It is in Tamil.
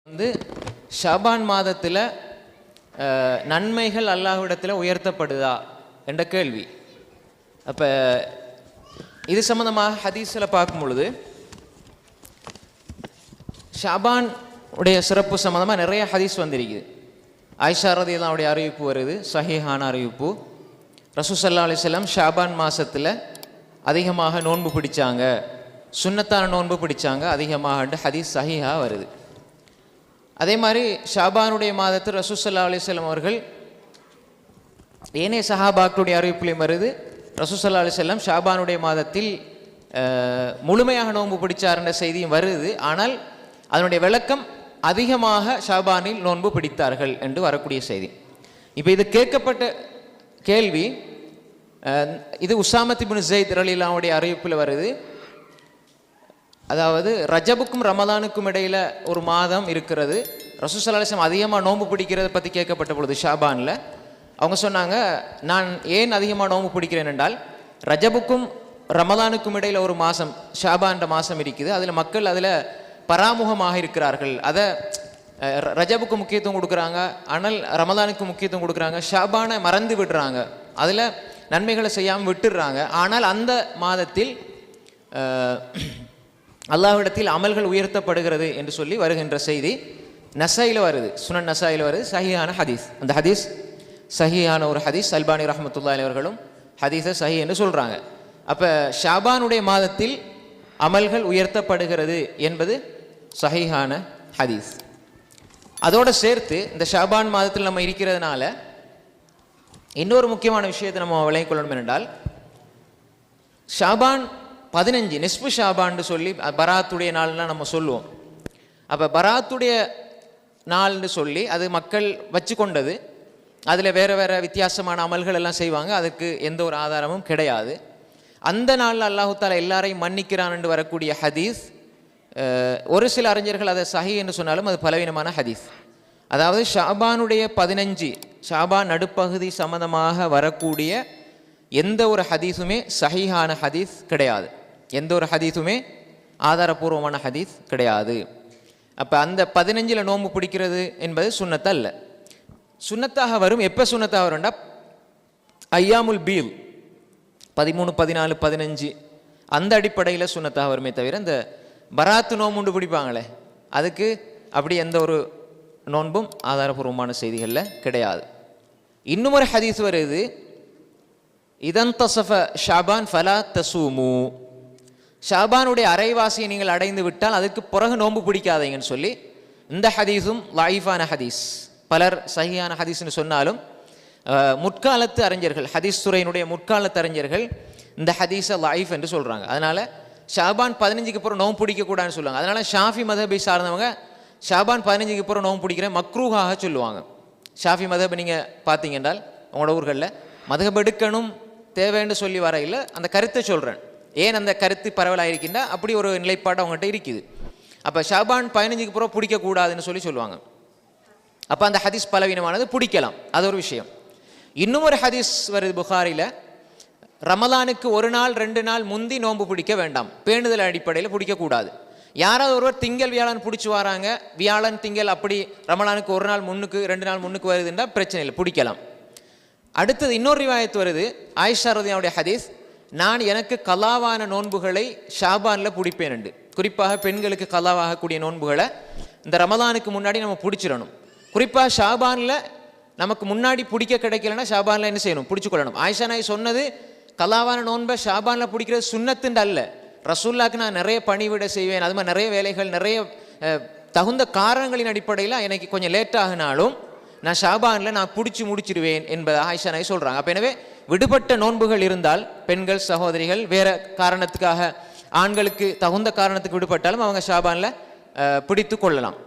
வந்து ஷாபான் மாதத்தில் நன்மைகள் அல்லாஹ்விடத்தில் உயர்த்தப்படுதா என்ற கேள்வி. அப்போ இது சம்மந்தமாக ஹதீஸில் பார்க்கும் பொழுது ஷாபான் உடைய சிறப்பு சம்மந்தமாக நிறைய ஹதீஸ் வந்திருக்குது. ஆயிஷா ரலியல்லாஹு அன்ஹா அறிவிப்பு வருது, சஹீஹான அறிவிப்பு. ரசூல் ஸல்லல்லாஹு அலைஹி வஸல்லம் ஷாபான் மாதத்தில் அதிகமாக நோன்பு பிடிச்சாங்க, சுன்னத்தான நோன்பு பிடிச்சாங்க அதிகமாக ஹதீஸ் சஹீஹா வருது. அதே மாதிரி ஷாபானுடைய மாதத்தில் ரசூல் ஸல்லல்லாஹு அலைஹி வஸல்லம் அவர்கள் ஏனைய சஹாபாக்களுடைய அறிவிப்புலையும் வருது, ரசூல் ஸல்லல்லாஹு அலைஹி வஸல்லம் ஷாபானுடைய மாதத்தில் முழுமையாக நோன்பு பிடிச்சார்ன்ற செய்தியும் வருது. ஆனால் அதனுடைய விளக்கம் அதிகமாக ஷாபானில் நோன்பு பிடித்தார்கள் என்று வரக்கூடிய செய்தி. இப்போ இது கேட்கப்பட்ட கேள்வி, இது உஸாமத் இப்னு ஸைத் ரலியல்லாஹு அன்ஹுடைய அறிவிப்பில் வருது. அதாவது ரஜபுக்கும் ரமலானுக்கும் இடையில் ஒரு மாதம் இருக்கிறது. ரசூல் ஸல்லல்லாஹு அலைஹி வஸல்லம் அதிகமாக நோன்பு பிடிக்கிறத பற்றி கேட்கப்பட்ட பொழுது ஷாபானில் அவங்க சொன்னாங்க, நான் ஏன் அதிகமாக நோன்பு பிடிக்கிறேன் என்றால் ரஜபுக்கும் ரமலானுக்கும் இடையில் ஒரு மாதம் ஷாபான்ற மாதம் இருக்குது, அதில் மக்கள் அதில் பராமுகமாக இருக்கிறார்கள். அதை ரஜபுக்கு முக்கியத்துவம் கொடுக்குறாங்க, ஆனால் ரமலானுக்கு முக்கியத்துவம் கொடுக்குறாங்க. ஷாபானை மறந்து விடுறாங்க, அதில் நன்மைகளை செய்யாமல் விட்டுடுறாங்க. ஆனால் அந்த மாதத்தில் அல்லாஹ்விடத்தில் அமல்கள் உயர்த்தப்படுகிறது என்று சொல்லி வருகின்ற செய்தி நஸாயில வருது, சுனன் நஸாயில வருது, சஹீஹான ஹதீஸ். அந்த ஹதீஸ் சஹீஹான ஒரு ஹதீஸ். அல்பானி ரஹ்மத்துல்லாஹி அலைஹி அவர்களும் ஹதீஸை சஹீஹ் என்று சொல்கிறாங்க. அப்போ ஷாபானுடைய மாதத்தில் அமல்கள் உயர்த்தப்படுகிறது என்பது சஹீஹான ஹதீஸ். அதோடு சேர்த்து இந்த ஷாபான் மாதத்தில் நம்ம இருக்கிறதுனால இன்னொரு முக்கியமான விஷயத்தை நம்ம விளங்கிக் கொள்ளணும் என்றால், ஷாபான் 15 நிஸ்பு ஷாபான்னு சொல்லி பராத்துடைய நாள்லாம் நம்ம சொல்லுவோம். அப்போ பராத்துடைய நாள்னு சொல்லி அது மக்கள் வச்சு கொண்டது, அதில் வேறு வேறு வித்தியாசமான அமல்கள் எல்லாம் செய்வாங்க, அதுக்கு எந்த ஒரு ஆதாரமும் கிடையாது. அந்த நாளில் அல்லாஹு தாலா எல்லாரையும் மன்னிக்கிறான் என்று வரக்கூடிய ஹதீஸ், ஒரு சில அறிஞர்கள் அதை சஹீ என்று சொன்னாலும் அது பலவீனமான ஹதீஸ். அதாவது ஷாபானுடைய 15 ஷாபான் நடுப்பகுதி சம்மந்தமாக வரக்கூடிய எந்த ஒரு ஹதீஸுமே சஹீஹான ஹதீஸ் கிடையாது, எந்த ஒரு ஹதீஸுமே ஆதாரபூர்வமான ஹதீஸ் கிடையாது. அப்போ அந்த 15 நோன்பு பிடிக்கிறது என்பது சுன்னத்தா இல்லை. சுன்னத்தாக வரும், எப்போ சுன்னத்தாக வரும்டா ஐயாமுல் பீல் 13, 14, 15 அந்த அடிப்படையில் சுன்னத்தாக வருமே தவிர இந்த பராத்து நோம்புண்டு பிடிப்பாங்களே அதுக்கு அப்படி எந்த ஒரு நோன்பும் ஆதாரபூர்வமான செய்திகளில் கிடையாது. இன்னும் ஒரு ஹதீஸ் வருது, இதன் தசஃப ஷாபான் ஃபலா தசூமு, ஷாபானுடைய அரைவாசியை நீங்கள் அடைந்து விட்டால் அதுக்கு பிறகு நோன்பு பிடிக்காதீங்கன்னு சொல்லி. இந்த ஹதீஸும் லைஃபான ஹதீஸ். பலர் சஹீஹான ஹதீஸ்னு சொன்னாலும் முற்காலத்து அறிஞர்கள், ஹதீஸ் துறையினுடைய முற்காலத்து அறிஞர்கள் இந்த ஹதீஸை லைஃப் என்று சொல்கிறாங்க. அதனால் ஷாபான் 15க்கு பிறகு நோன்பு பிடிக்கக்கூடாதுன்னு சொல்லுவாங்க. அதனால் ஷாஃபி மதபை சார்ந்தவங்க ஷாபான் 15க்கு பிறகு நோன்பு பிடிக்கிற மக்ரூஹாக சொல்லுவாங்க. ஷாஃபி மதபை நீங்கள் பார்த்தீங்கன்றால் உங்களோட ஊர்களில் மதஹப் எடுக்கணும் தேவைன்னு சொல்லி வரையில் அந்த கருத்தை சொல்கிறேன். ஏன் அந்த கருத்து பரவலாக இருக்கின்றா அப்படி ஒரு நிலைப்பாடு அவங்ககிட்ட இருக்குது. அப்போ ஷாபான் 15க்கு பிறகு பிடிக்கக்கூடாதுன்னு சொல்லி சொல்லுவாங்க. அப்போ அந்த ஹதீஸ் பலவீனமானது, பிடிக்கலாம், அது ஒரு விஷயம். இன்னும் ஒரு ஹதீஸ் வருது புகாரில், ரமலானுக்கு 1 நாள் 2 நாள் முந்தி நோன்பு பிடிக்க வேண்டாம், பேணுதல் அடிப்படையில் பிடிக்கக்கூடாது. யாராவது ஒருவர் திங்கள் வியாழன் பிடிச்சி வராங்க, வியாழன் திங்கள் அப்படி ரமலானுக்கு 1 நாள் முன்னுக்கு 2 நாள் முன்னுக்கு வருதுன்னா பிரச்சனை இல்லை, பிடிக்கலாம். அடுத்தது இன்னொரு ரிவாயத்து வருது, ஆயிஷா ரலியல்லாஹு ஹதீஸ், நான் எனக்கு கலாவான நோன்புகளை ஷாபானில் பிடிப்பேன் என்று. குறிப்பாக பெண்களுக்கு கலாவாகக்கூடிய நோன்புகளை இந்த ரமலானுக்கு முன்னாடி நம்ம பிடிச்சிடணும். குறிப்பாக ஷாபானில் நமக்கு முன்னாடி பிடிக்க கிடைக்கலன்னா ஷாபானில் என்ன செய்யணும், பிடிச்சு கொள்ளணும். ஆயிஷா நாய் சொன்னது கலாவான நோன்பை ஷாபானில் பிடிக்கிறது சுன்னத்துண்டு அல்ல. ரசூல்லாக்கு நான் நிறைய பணிவிட செய்வேன், அது மாதிரி நிறைய வேலைகள், நிறைய தகுந்த காரணங்களின் அடிப்படையில் எனக்கு கொஞ்சம் லேட்டாகினாலும் நான் ஷாபானில் நான் பிடிச்சி முடிச்சிடுவேன் என்பதை ஆயிஷா நாய் சொல்கிறாங்க. அப்போ எனவே விடுபட்ட நோன்புகள் இருந்தால் பெண்கள் சகோதரிகள் வேறு காரணத்துக்காக, ஆண்களுக்கு தகுந்த காரணத்துக்கு விடுபட்டாலும் அவங்க ஷாபானில் பிடித்து கொள்ளலாம்.